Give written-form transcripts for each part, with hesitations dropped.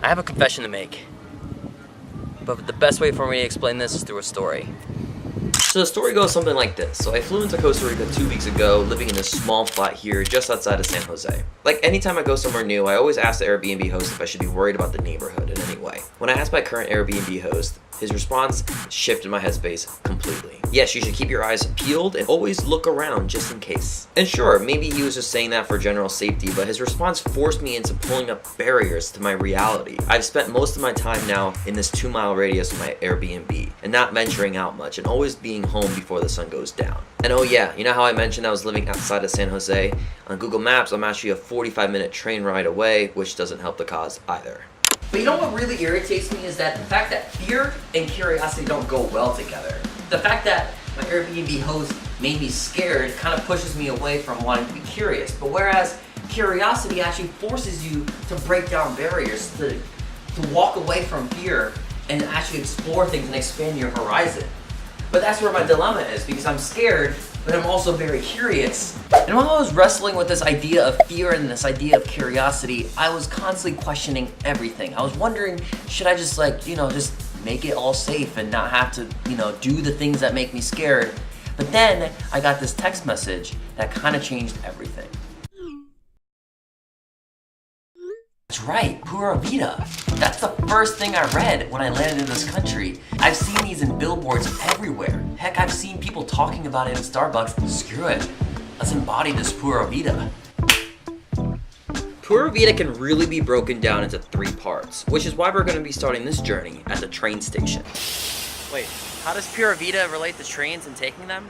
I have a confession to make, but the best way for me to explain this is through a story. So the story goes something like this. So I flew into Costa Rica 2 weeks ago, living in this small flat here just outside of San Jose. Like anytime I go somewhere new, I always ask the Airbnb host if I should be worried about the neighborhood in any way. When I asked my current Airbnb host, his response shifted my headspace completely. Yes, you should keep your eyes peeled and always look around just in case. And sure, maybe he was just saying that for general safety, but his response forced me into pulling up barriers to my reality. I've spent most of my time now in this 2-mile radius of my Airbnb and not venturing out much and always being home before the sun goes down. And oh yeah, you know how I mentioned I was living outside of San Jose? On Google Maps, I'm actually a 45-minute train ride away, which doesn't help the cause either. But you know what really irritates me is that the fact that fear and curiosity don't go well together. The fact that my Airbnb host made me scared kind of pushes me away from wanting to be curious. But whereas curiosity actually forces you to break down barriers, to walk away from fear and actually explore things and expand your horizon. But that's where my dilemma is, because I'm scared, but I'm also very curious. And while I was wrestling with this idea of fear and this idea of curiosity, I was constantly questioning everything. I was wondering, should I just just make it all safe and not have to, do the things that make me scared? But then I got this text message that kind of changed everything. That's right, Pura Vida. That's the first thing I read when I landed in this country. I've seen these in billboards everywhere. Heck, I've seen people talking about it in Starbucks. Screw it, let's embody this Pura Vida. Pura Vida can really be broken down into 3 parts, which is why we're going to be starting this journey at the train station. Wait, how does Pura Vida relate to trains and taking them?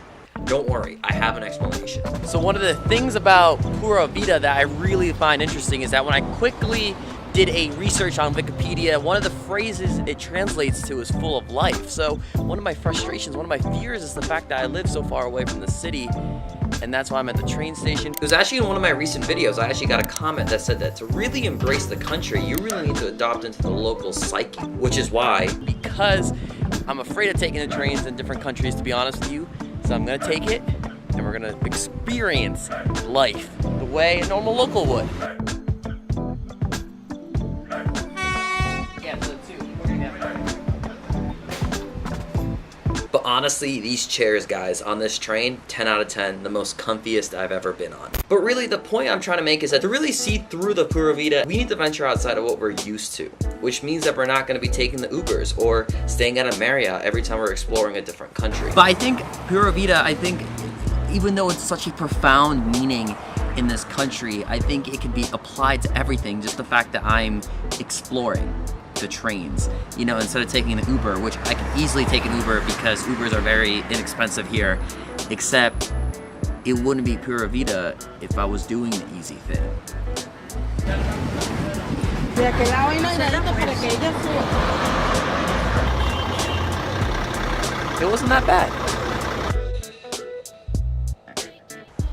Don't worry, I have an explanation. So one of the things about Pura Vida that I really find interesting is that when I quickly did a research on Wikipedia, one of the phrases it translates to is full of life. So one of my frustrations, one of my fears is the fact that I live so far away from the city, and that's why I'm at the train station. It was actually in one of my recent videos, I actually got a comment that said that to really embrace the country, you really need to adopt into the local psyche, which is why, because I'm afraid of taking the trains in different countries, to be honest with you. So I'm gonna take it, and we're gonna experience life the way a normal local would. Yeah, so 2. But honestly, these chairs, guys, on this train, 10 out of 10, the most comfiest I've ever been on. But really, the point I'm trying to make is that to really see through the Pura Vida, we need to venture outside of what we're used to, which means that we're not going to be taking the Ubers or staying at a Marriott every time we're exploring a different country. But I think Pura Vida, even though it's such a profound meaning in this country, I think it can be applied to everything. Just the fact that I'm exploring the trains, instead of taking the Uber, which I can easily take an Uber because Ubers are very inexpensive here, except it wouldn't be Pura Vida if I was doing the easy thing. It wasn't that bad.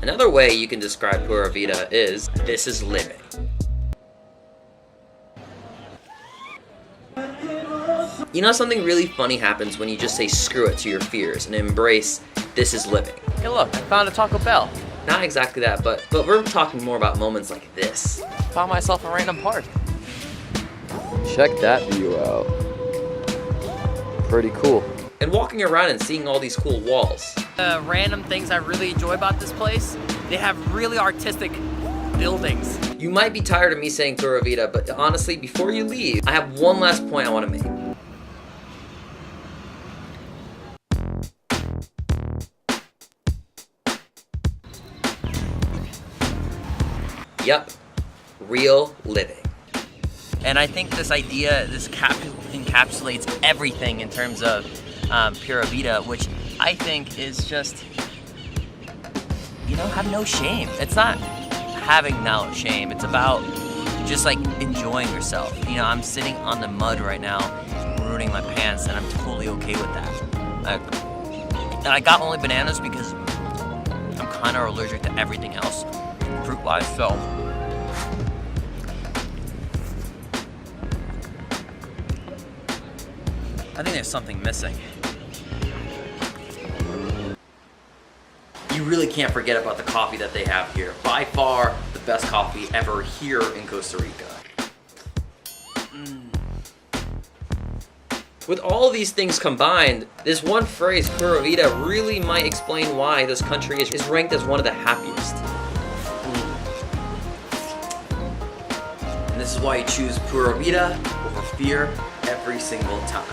Another way you can describe Pura Vida is, this is living. You know, something really funny happens when you just say screw it to your fears and embrace this is living. Hey look, I found a Taco Bell. Not exactly that, but we're talking more about moments like this. Found myself a random park. Check that view out. Pretty cool. And walking around and seeing all these cool walls. Random things I really enjoy about this place, they have really artistic buildings. You might be tired of me saying Pura Vida, but honestly, before you leave, I have one last point I want to make. Yep, real living. And I think this idea, this encapsulates everything in terms of Pura Vida, which I think is just, have no shame. It's not having no shame, it's about just like enjoying yourself. I'm sitting on the mud right now, ruining my pants, and I'm totally okay with that. And I got only bananas because I'm kind of allergic to everything else, fruit-wise, so. I think there's something missing. You really can't forget about the coffee that they have here. By far, the best coffee ever here in Costa Rica. With all these things combined, this one phrase, Pura Vida, really might explain why this country is ranked as one of the happiest. And this is why you choose Pura Vida over fear every single time.